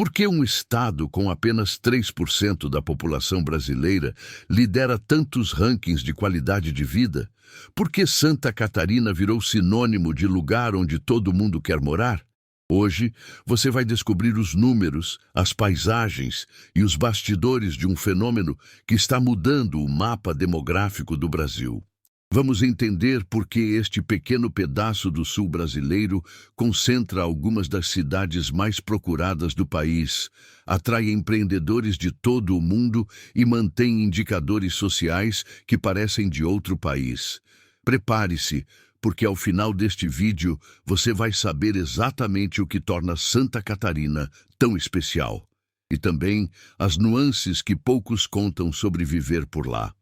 Por que um estado com apenas 3% da população brasileira lidera tantos rankings de qualidade de vida? Por que Santa Catarina virou sinônimo de lugar onde todo mundo quer morar? Hoje, você vai descobrir os números, as paisagens e os bastidores de um fenômeno que está mudando o mapa demográfico do Brasil. Vamos entender por que este pequeno pedaço do sul brasileiro concentra algumas das cidades mais procuradas do país, atrai empreendedores de todo o mundo e mantém indicadores sociais que parecem de outro país. Prepare-se, porque ao final deste vídeo você vai saber exatamente o que torna Santa Catarina tão especial. E também as nuances que poucos contam sobre viver por lá.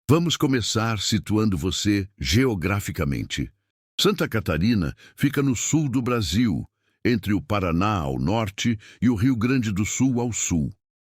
Vamos começar situando você geograficamente. Santa Catarina fica no sul do Brasil, entre o Paraná ao norte e o Rio Grande do Sul ao sul.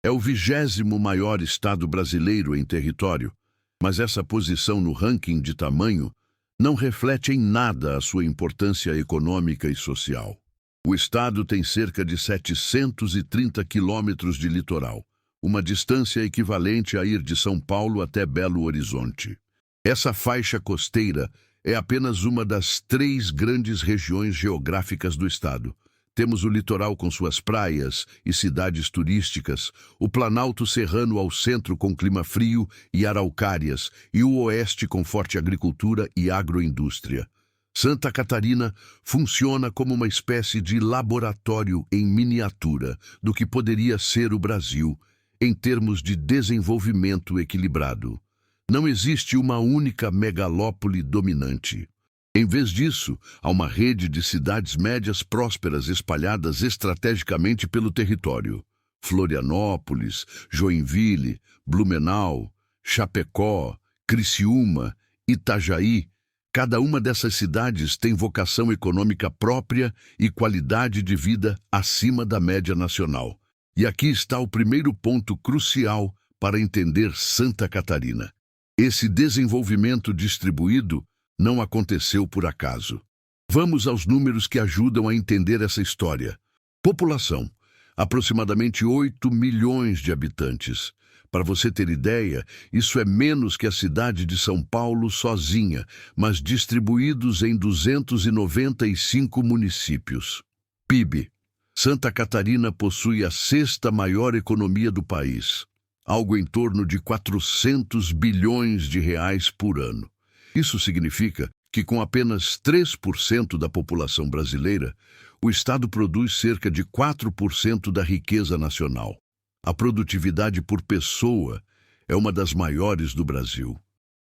É o 20º maior estado brasileiro em território, mas essa posição no ranking de tamanho não reflete em nada a sua importância econômica e social. O estado tem cerca de 730 quilômetros de litoral, uma distância equivalente a ir de São Paulo até Belo Horizonte. Essa faixa costeira é apenas uma das 3 grandes regiões geográficas do estado. Temos o litoral com suas praias e cidades turísticas, o Planalto Serrano ao centro com clima frio e araucárias, e o oeste com forte agricultura e agroindústria. Santa Catarina funciona como uma espécie de laboratório em miniatura do que poderia ser o Brasil, em termos de desenvolvimento equilibrado. Não existe uma única megalópole dominante. Em vez disso, há uma rede de cidades médias prósperas espalhadas estrategicamente pelo território. Florianópolis, Joinville, Blumenau, Chapecó, Criciúma, Itajaí. Cada uma dessas cidades tem vocação econômica própria e qualidade de vida acima da média nacional. E aqui está o primeiro ponto crucial para entender Santa Catarina. Esse desenvolvimento distribuído não aconteceu por acaso. Vamos aos números que ajudam a entender essa história. População: aproximadamente 8 milhões de habitantes. Para você ter ideia, isso é menos que a cidade de São Paulo sozinha, mas distribuídos em 295 municípios. PIB: Santa Catarina possui a 6ª maior economia do país, algo em torno de 400 bilhões de reais por ano. Isso significa que com apenas 3% da população brasileira, o estado produz cerca de 4% da riqueza nacional. A produtividade por pessoa é uma das maiores do Brasil.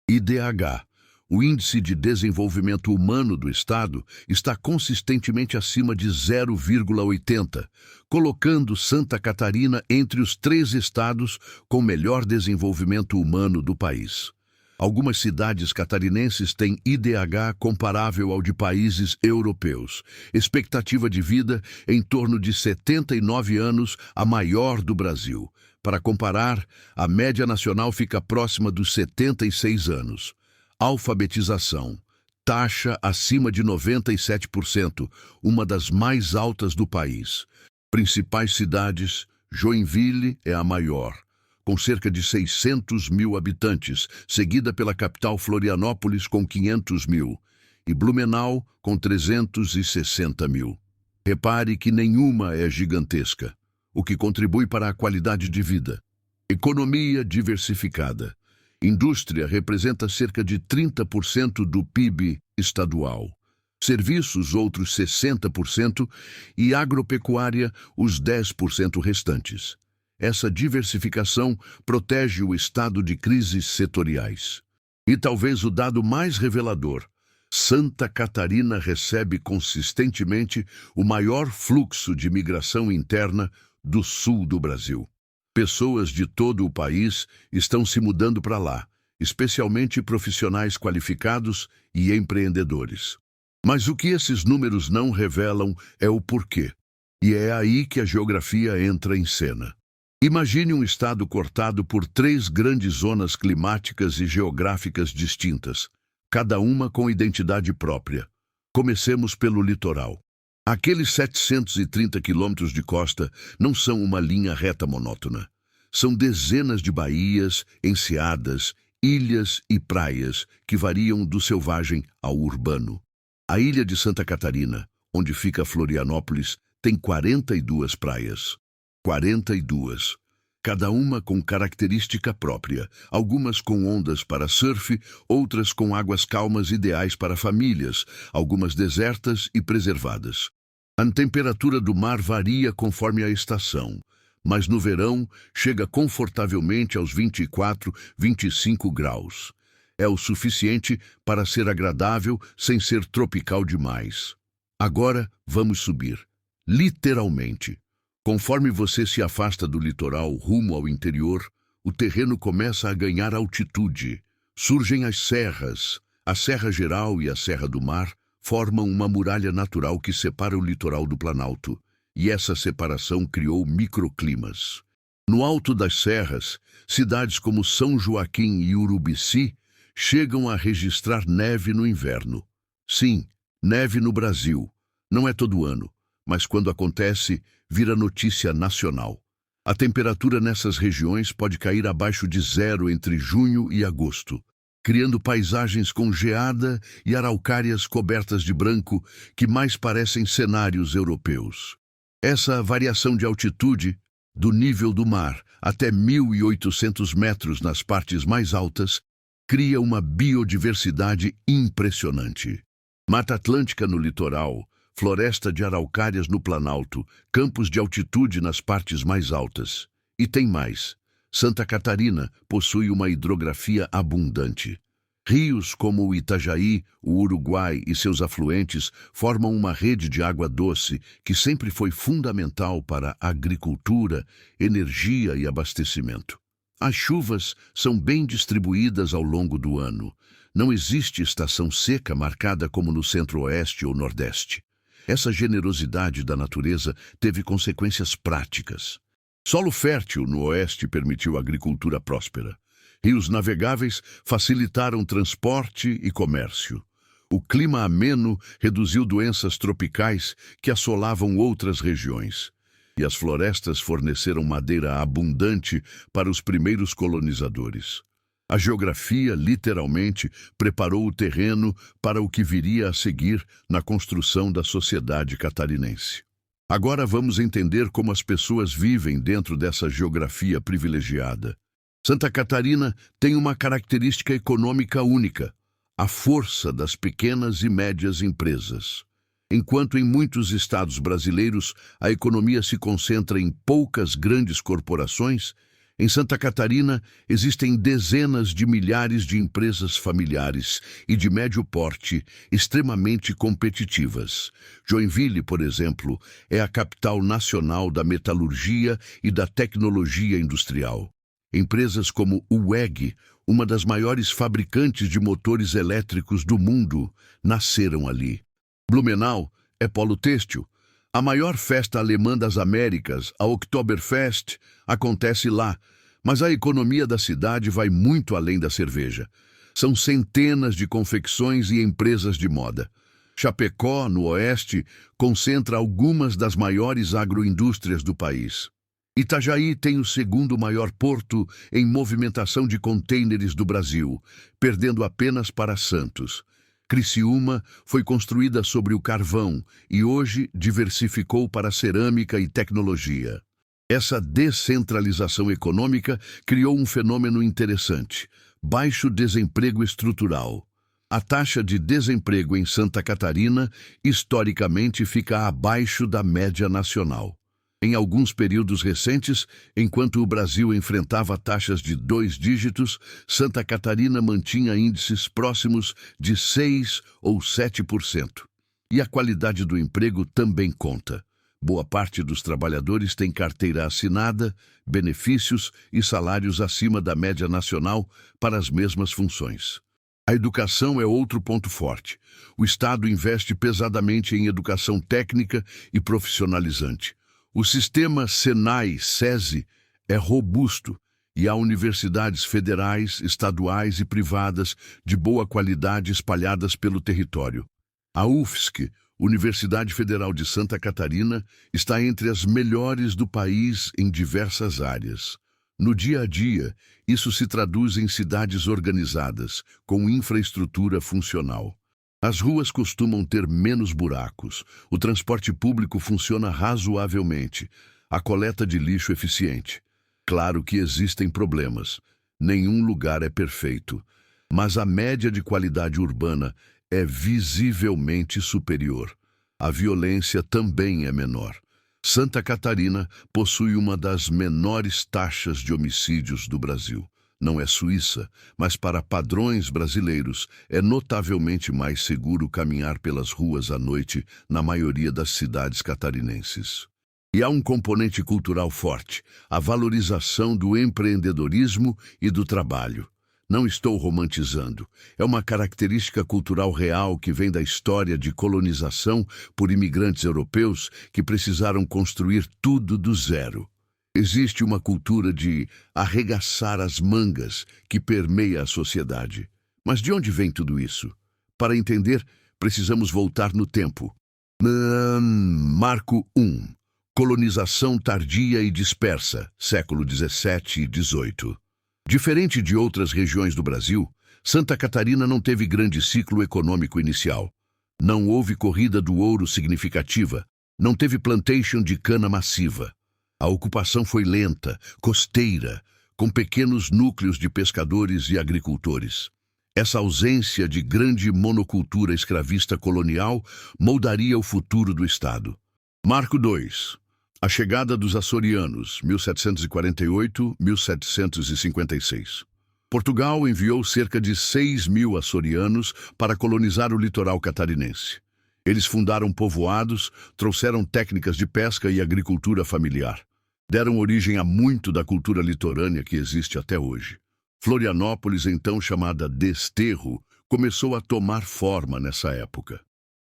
IDH, o Índice de Desenvolvimento Humano do Estado, está consistentemente acima de 0,80, colocando Santa Catarina entre os 3 estados com melhor desenvolvimento humano do país. Algumas cidades catarinenses têm IDH comparável ao de países europeus. Expectativa de vida em torno de 79 anos, a maior do Brasil. Para comparar, a média nacional fica próxima dos 76 anos. Alfabetização: taxa acima de 97%, uma das mais altas do país. Principais cidades: Joinville é a maior, com cerca de 600 mil habitantes, seguida pela capital Florianópolis com 500 mil, e Blumenau com 360 mil. Repare que nenhuma é gigantesca, o que contribui para a qualidade de vida. Economia diversificada. Indústria representa cerca de 30% do PIB estadual. Serviços, outros 60%, e agropecuária, os 10% restantes. Essa diversificação protege o estado de crises setoriais. E talvez o dado mais revelador: Santa Catarina recebe consistentemente o maior fluxo de migração interna do sul do Brasil. Pessoas de todo o país estão se mudando para lá, especialmente profissionais qualificados e empreendedores. Mas o que esses números não revelam é o porquê. E é aí que a geografia entra em cena. Imagine um estado cortado por 3 grandes zonas climáticas e geográficas distintas, cada uma com identidade própria. Comecemos pelo litoral. Aqueles 730 quilômetros de costa não são uma linha reta monótona. São dezenas de baías, enseadas, ilhas e praias que variam do selvagem ao urbano. A ilha de Santa Catarina, onde fica Florianópolis, tem 42 praias. 42. Cada uma com característica própria, algumas com ondas para surf, outras com águas calmas ideais para famílias, algumas desertas e preservadas. A temperatura do mar varia conforme a estação, mas no verão chega confortavelmente aos 24, 25 graus. É o suficiente para ser agradável sem ser tropical demais. Agora vamos subir. Literalmente. Conforme você se afasta do litoral rumo ao interior, o terreno começa a ganhar altitude. Surgem as serras. A Serra Geral e a Serra do Mar formam uma muralha natural que separa o litoral do Planalto, e essa separação criou microclimas. No alto das serras, cidades como São Joaquim e Urubici chegam a registrar neve no inverno. Sim, neve no Brasil. Não é todo ano, mas quando acontece, vira notícia nacional. A temperatura nessas regiões pode cair abaixo de zero entre junho e agosto, criando paisagens com geada e araucárias cobertas de branco que mais parecem cenários europeus. Essa variação de altitude, do nível do mar até 1.800 metros nas partes mais altas, cria uma biodiversidade impressionante. Mata Atlântica no litoral, floresta de araucárias no Planalto, campos de altitude nas partes mais altas. E tem mais. Santa Catarina possui uma hidrografia abundante. Rios como o Itajaí, o Uruguai e seus afluentes formam uma rede de água doce que sempre foi fundamental para a agricultura, energia e abastecimento. As chuvas são bem distribuídas ao longo do ano. Não existe estação seca marcada como no Centro-Oeste ou Nordeste. Essa generosidade da natureza teve consequências práticas. Solo fértil no oeste permitiu agricultura próspera. Rios navegáveis facilitaram transporte e comércio. O clima ameno reduziu doenças tropicais que assolavam outras regiões. E as florestas forneceram madeira abundante para os primeiros colonizadores. A geografia, literalmente, preparou o terreno para o que viria a seguir na construção da sociedade catarinense. Agora vamos entender como as pessoas vivem dentro dessa geografia privilegiada. Santa Catarina tem uma característica econômica única: a força das pequenas e médias empresas. Enquanto em muitos estados brasileiros a economia se concentra em poucas grandes corporações, em Santa Catarina existem dezenas de milhares de empresas familiares e de médio porte extremamente competitivas. Joinville, por exemplo, é a capital nacional da metalurgia e da tecnologia industrial. Empresas como o WEG, uma das maiores fabricantes de motores elétricos do mundo, nasceram ali. Blumenau é polo têxtil. A maior festa alemã das Américas, a Oktoberfest, acontece lá, mas a economia da cidade vai muito além da cerveja. São centenas de confecções e empresas de moda. Chapecó, no oeste, concentra algumas das maiores agroindústrias do país. Itajaí tem o segundo maior porto em movimentação de contêineres do Brasil, perdendo apenas para Santos. Criciúma foi construída sobre o carvão e hoje diversificou para cerâmica e tecnologia. Essa descentralização econômica criou um fenômeno interessante: baixo desemprego estrutural. A taxa de desemprego em Santa Catarina, historicamente, fica abaixo da média nacional. Em alguns períodos recentes, enquanto o Brasil enfrentava taxas de 2 dígitos, Santa Catarina mantinha índices próximos de 6 ou 7%. E a qualidade do emprego também conta. Boa parte dos trabalhadores tem carteira assinada, benefícios e salários acima da média nacional para as mesmas funções. A educação é outro ponto forte. O Estado investe pesadamente em educação técnica e profissionalizante. O sistema Senai-SESI é robusto e há universidades federais, estaduais e privadas de boa qualidade espalhadas pelo território. A UFSC, Universidade Federal de Santa Catarina está entre as melhores do país em diversas áreas. No dia a dia, isso se traduz em cidades organizadas, com infraestrutura funcional. As ruas costumam ter menos buracos, o transporte público funciona razoavelmente, a coleta de lixo eficiente. Claro que existem problemas, nenhum lugar é perfeito, mas a média de qualidade urbana é visivelmente superior. A violência também é menor. Santa Catarina possui uma das menores taxas de homicídios do Brasil. Não é Suíça, mas para padrões brasileiros é notavelmente mais seguro caminhar pelas ruas à noite na maioria das cidades catarinenses. E há um componente cultural forte, a valorização do empreendedorismo e do trabalho. Não estou romantizando. É uma característica cultural real que vem da história de colonização por imigrantes europeus que precisaram construir tudo do zero. Existe uma cultura de arregaçar as mangas que permeia a sociedade. Mas de onde vem tudo isso? Para entender, precisamos voltar no tempo. Marco I. Colonização tardia e dispersa, século XVII e XVIII. Diferente de outras regiões do Brasil, Santa Catarina não teve grande ciclo econômico inicial. Não houve corrida do ouro significativa, não teve plantation de cana massiva. A ocupação foi lenta, costeira, com pequenos núcleos de pescadores e agricultores. Essa ausência de grande monocultura escravista colonial moldaria o futuro do Estado. Marco II. A chegada dos açorianos, 1748-1756. Portugal enviou cerca de 6.000 açorianos para colonizar o litoral catarinense. Eles fundaram povoados, trouxeram técnicas de pesca e agricultura familiar. Deram origem a muito da cultura litorânea que existe até hoje. Florianópolis, então chamada Desterro, começou a tomar forma nessa época.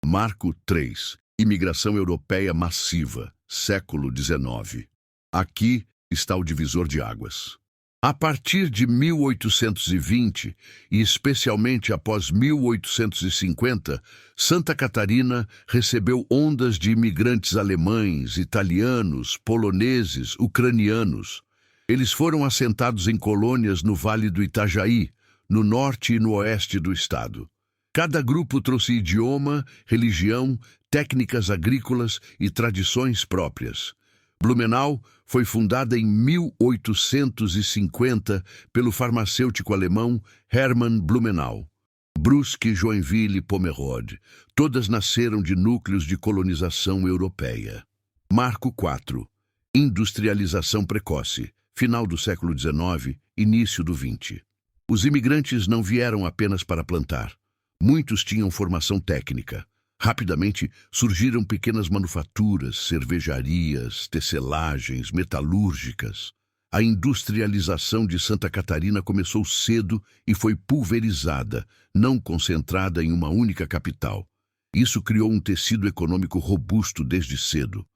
Marco III. Imigração europeia massiva, século XIX. Aqui está o divisor de águas. A partir de 1820, e especialmente após 1850, Santa Catarina recebeu ondas de imigrantes alemães, italianos, poloneses, ucranianos. Eles foram assentados em colônias no Vale do Itajaí, no norte e no oeste do estado. Cada grupo trouxe idioma, religião, técnicas agrícolas e tradições próprias. Blumenau foi fundada em 1850 pelo farmacêutico alemão Hermann Blumenau. Brusque, Joinville e Pomerode, todas nasceram de núcleos de colonização europeia. Marco IV. Industrialização precoce, final do século XIX, início do XX. Os imigrantes não vieram apenas para plantar. Muitos tinham formação técnica. Rapidamente surgiram pequenas manufaturas, cervejarias, tecelagens, metalúrgicas. A industrialização de Santa Catarina começou cedo e foi pulverizada, não concentrada em uma única capital. Isso criou um tecido econômico robusto desde cedo.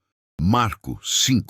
Marco V.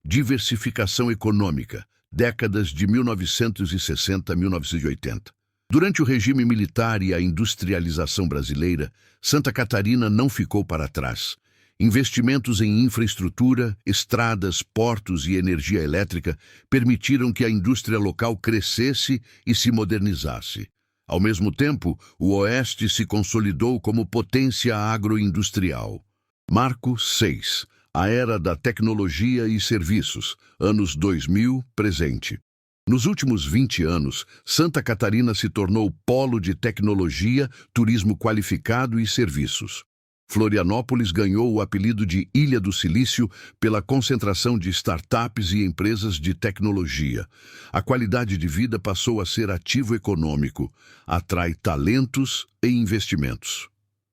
Diversificação econômica, décadas de 1960 a 1980. Durante o regime militar e a industrialização brasileira, Santa Catarina não ficou para trás. Investimentos em infraestrutura, estradas, portos e energia elétrica permitiram que a indústria local crescesse e se modernizasse. Ao mesmo tempo, o Oeste se consolidou como potência agroindustrial. Marco VI. A era da tecnologia e serviços, anos 2000, presente. Nos últimos 20 anos, Santa Catarina se tornou polo de tecnologia, turismo qualificado e serviços. Florianópolis ganhou o apelido de Ilha do Silício pela concentração de startups e empresas de tecnologia. A qualidade de vida passou a ser ativo econômico, atrai talentos e investimentos.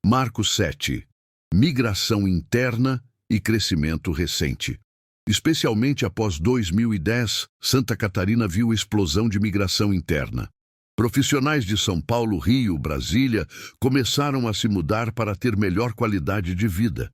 Marco VII. Migração interna e crescimento recente. Especialmente após 2010, Santa Catarina viu explosão de migração interna. Profissionais de São Paulo, Rio, Brasília começaram a se mudar para ter melhor qualidade de vida.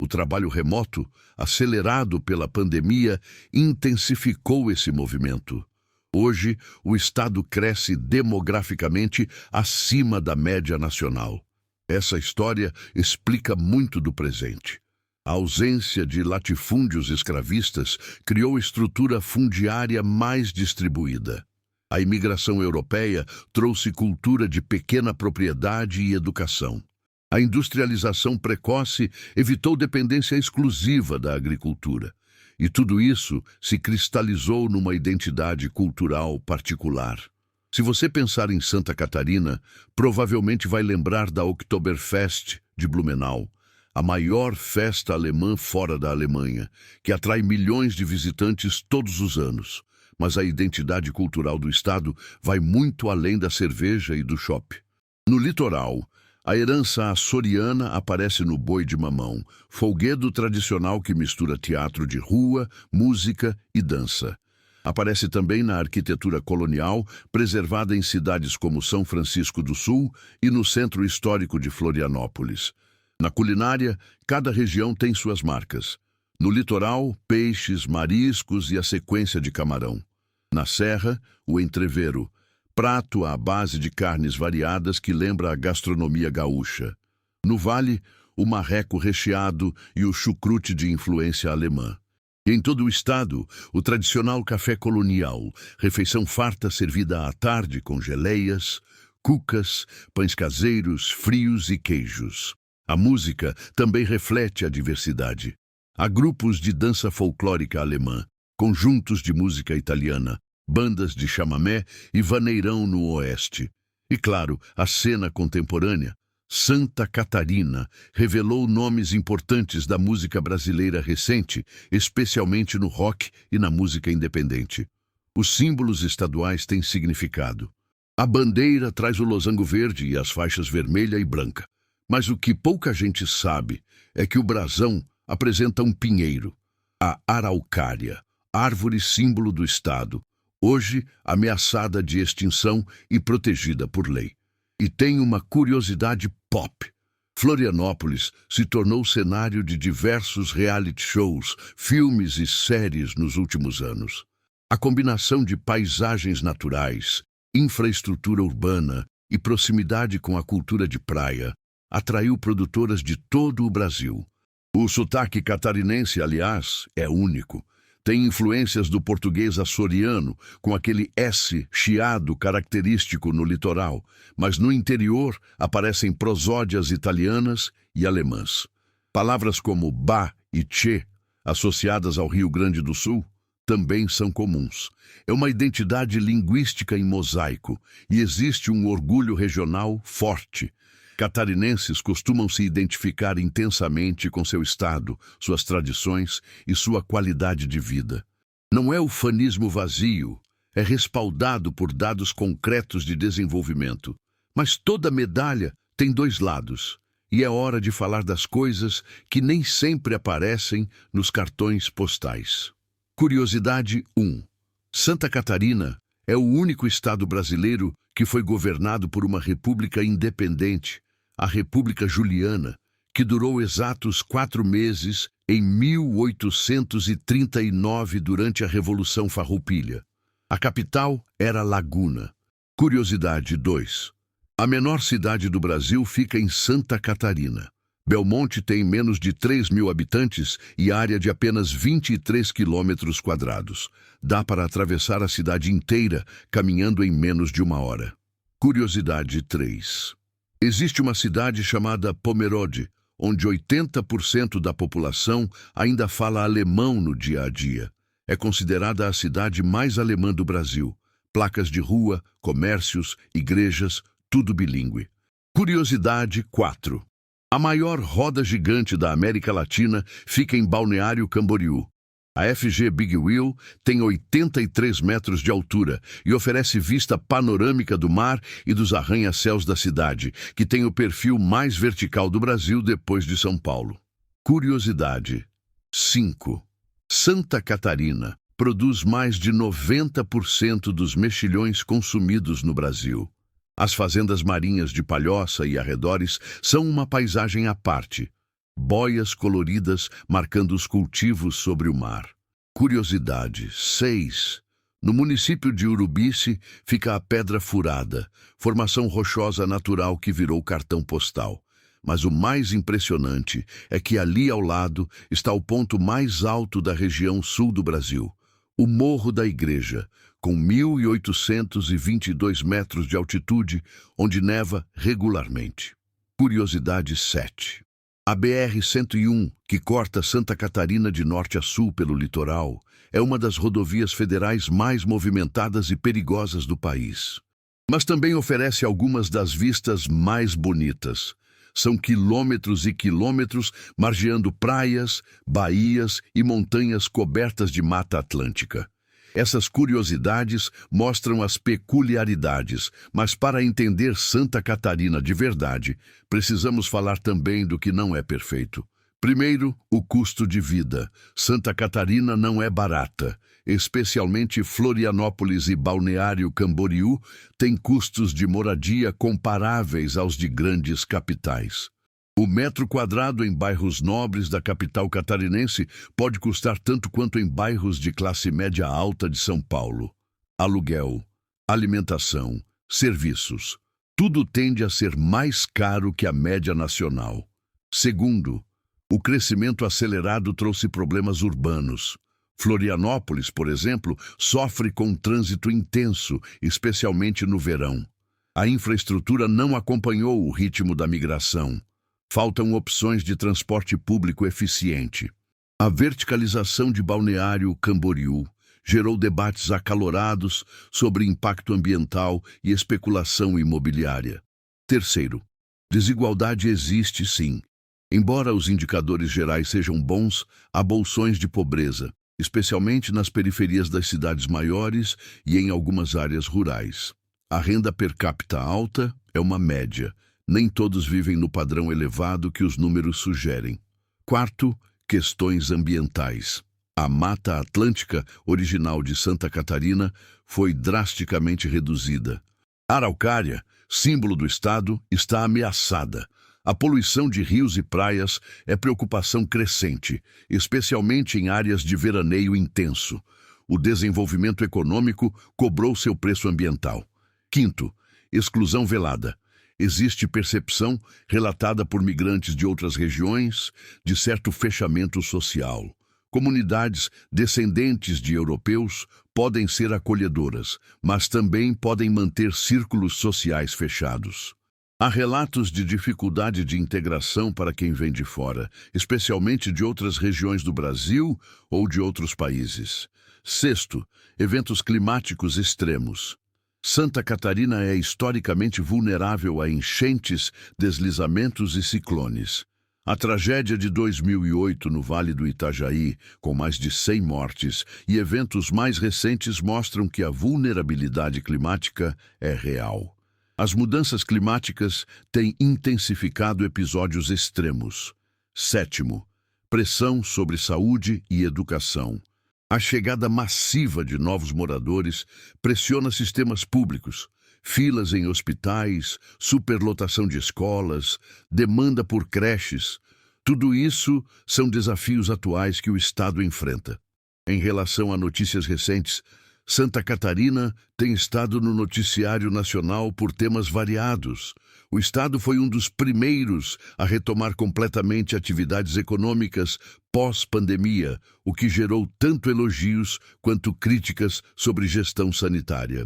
O trabalho remoto, acelerado pela pandemia, intensificou esse movimento. Hoje, o estado cresce demograficamente acima da média nacional. Essa história explica muito do presente. A ausência de latifúndios escravistas criou estrutura fundiária mais distribuída. A imigração europeia trouxe cultura de pequena propriedade e educação. A industrialização precoce evitou dependência exclusiva da agricultura. E tudo isso se cristalizou numa identidade cultural particular. Se você pensar em Santa Catarina, provavelmente vai lembrar da Oktoberfest de Blumenau, a maior festa alemã fora da Alemanha, que atrai milhões de visitantes todos os anos. Mas a identidade cultural do estado vai muito além da cerveja e do chopp. No litoral, a herança açoriana aparece no boi de mamão, folguedo tradicional que mistura teatro de rua, música e dança. Aparece também na arquitetura colonial, preservada em cidades como São Francisco do Sul e no centro histórico de Florianópolis. Na culinária, cada região tem suas marcas. No litoral, peixes, mariscos e a sequência de camarão. Na serra, o entrevero, prato à base de carnes variadas que lembra a gastronomia gaúcha. No vale, o marreco recheado e o chucrute de influência alemã. E em todo o estado, o tradicional café colonial, refeição farta servida à tarde com geleias, cucas, pães caseiros, frios e queijos. A música também reflete a diversidade. Há grupos de dança folclórica alemã, conjuntos de música italiana, bandas de chamamé e vaneirão no oeste. E claro, a cena contemporânea. Santa Catarina revelou nomes importantes da música brasileira recente, especialmente no rock e na música independente. Os símbolos estaduais têm significado. A bandeira traz o losango verde e as faixas vermelha e branca. Mas o que pouca gente sabe é que o brasão apresenta um pinheiro, a araucária, árvore símbolo do estado, hoje ameaçada de extinção e protegida por lei. E tem uma curiosidade pop. Florianópolis se tornou cenário de diversos reality shows, filmes e séries nos últimos anos. A combinação de paisagens naturais, infraestrutura urbana e proximidade com a cultura de praia atraiu produtoras de todo o Brasil. O sotaque catarinense, aliás, é único. Tem influências do português açoriano, com aquele S chiado característico no litoral, mas no interior aparecem prosódias italianas e alemãs. Palavras como ba e che, associadas ao Rio Grande do Sul, também são comuns. É uma identidade linguística em mosaico e existe um orgulho regional forte. Catarinenses costumam se identificar intensamente com seu estado, suas tradições e sua qualidade de vida. Não é ufanismo vazio, é respaldado por dados concretos de desenvolvimento. Mas toda medalha tem dois lados, e é hora de falar das coisas que nem sempre aparecem nos cartões postais. Curiosidade 1. Santa Catarina é o único estado brasileiro que foi governado por uma república independente, a República Juliana, que durou exatos 4 meses em 1839 durante a Revolução Farroupilha. A capital era Laguna. Curiosidade 2. A menor cidade do Brasil fica em Santa Catarina. Belmonte tem menos de 3.000 habitantes e área de apenas 23 quilômetros quadrados. Dá para atravessar a cidade inteira caminhando em menos de 1 hora. Curiosidade 3. Existe uma cidade chamada Pomerode, onde 80% da população ainda fala alemão no dia a dia. É considerada a cidade mais alemã do Brasil. Placas de rua, comércios, igrejas, tudo bilíngue. Curiosidade 4. A maior roda gigante da América Latina fica em Balneário Camboriú. A FG Big Wheel tem 83 metros de altura e oferece vista panorâmica do mar e dos arranha-céus da cidade, que tem o perfil mais vertical do Brasil depois de São Paulo. Curiosidade 5. Santa Catarina produz mais de 90% dos mexilhões consumidos no Brasil. As fazendas marinhas de Palhoça e arredores são uma paisagem à parte. Boias coloridas marcando os cultivos sobre o mar. Curiosidade 6. No município de Urubici fica a Pedra Furada, formação rochosa natural que virou cartão postal. Mas o mais impressionante é que ali ao lado está o ponto mais alto da região sul do Brasil, o Morro da Igreja, com 1.822 metros de altitude, onde neva regularmente. Curiosidade 7. A BR-101, que corta Santa Catarina de norte a sul pelo litoral, é uma das rodovias federais mais movimentadas e perigosas do país. Mas também oferece algumas das vistas mais bonitas. São quilômetros e quilômetros margeando praias, baías e montanhas cobertas de Mata Atlântica. Essas curiosidades mostram as peculiaridades, mas para entender Santa Catarina de verdade, precisamos falar também do que não é perfeito. Primeiro, o custo de vida. Santa Catarina não é barata. Especialmente Florianópolis e Balneário Camboriú têm custos de moradia comparáveis aos de grandes capitais. O metro quadrado em bairros nobres da capital catarinense pode custar tanto quanto em bairros de classe média alta de São Paulo. Aluguel, alimentação, serviços. Tudo tende a ser mais caro que a média nacional. Segundo, o crescimento acelerado trouxe problemas urbanos. Florianópolis, por exemplo, sofre com um trânsito intenso, especialmente no verão. A infraestrutura não acompanhou o ritmo da migração. Faltam opções de transporte público eficiente. A verticalização de Balneário Camboriú gerou debates acalorados sobre impacto ambiental e especulação imobiliária. Terceiro, desigualdade existe sim. Embora os indicadores gerais sejam bons, há bolsões de pobreza, especialmente nas periferias das cidades maiores e em algumas áreas rurais. A renda per capita alta é uma média. Nem todos vivem no padrão elevado que os números sugerem. Quarto, questões ambientais. A Mata Atlântica, original de Santa Catarina, foi drasticamente reduzida. A araucária, símbolo do estado, está ameaçada. A poluição de rios e praias é preocupação crescente, especialmente em áreas de veraneio intenso. O desenvolvimento econômico cobrou seu preço ambiental. Quinto, exclusão velada. Existe percepção, relatada por migrantes de outras regiões, de certo fechamento social. Comunidades descendentes de europeus podem ser acolhedoras, mas também podem manter círculos sociais fechados. Há relatos de dificuldade de integração para quem vem de fora, especialmente de outras regiões do Brasil ou de outros países. Sexto, eventos climáticos extremos. Santa Catarina é historicamente vulnerável a enchentes, deslizamentos e ciclones. A tragédia de 2008 no Vale do Itajaí, com mais de 100 mortes, e eventos mais recentes mostram que a vulnerabilidade climática é real. As mudanças climáticas têm intensificado episódios extremos. Sétimo, pressão sobre saúde e educação. A chegada massiva de novos moradores pressiona sistemas públicos, filas em hospitais, superlotação de escolas, demanda por creches. Tudo isso são desafios atuais que o Estado enfrenta. Em relação a notícias recentes, Santa Catarina tem estado no noticiário nacional por temas variados. O Estado foi um dos primeiros a retomar completamente atividades econômicas pós-pandemia, o que gerou tanto elogios quanto críticas sobre gestão sanitária.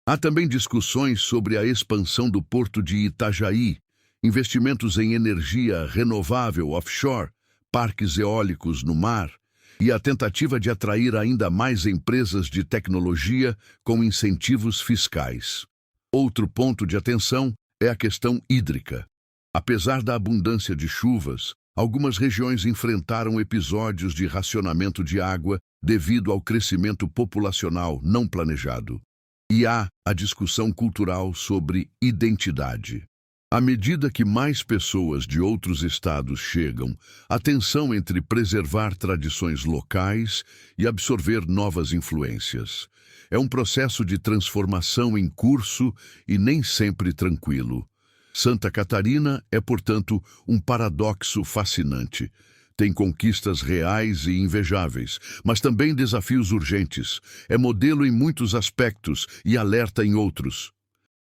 Há também discussões sobre a expansão do porto de Itajaí, investimentos em energia renovável offshore, parques eólicos no mar, e a tentativa de atrair ainda mais empresas de tecnologia com incentivos fiscais. Outro ponto de atenção é a questão hídrica. Apesar da abundância de chuvas, algumas regiões enfrentaram episódios de racionamento de água devido ao crescimento populacional não planejado. E há a discussão cultural sobre identidade. À medida que mais pessoas de outros estados chegam, a tensão entre preservar tradições locais e absorver novas influências. É um processo de transformação em curso e nem sempre tranquilo. Santa Catarina é, portanto, um paradoxo fascinante. Tem conquistas reais e invejáveis, mas também desafios urgentes. É modelo em muitos aspectos e alerta em outros.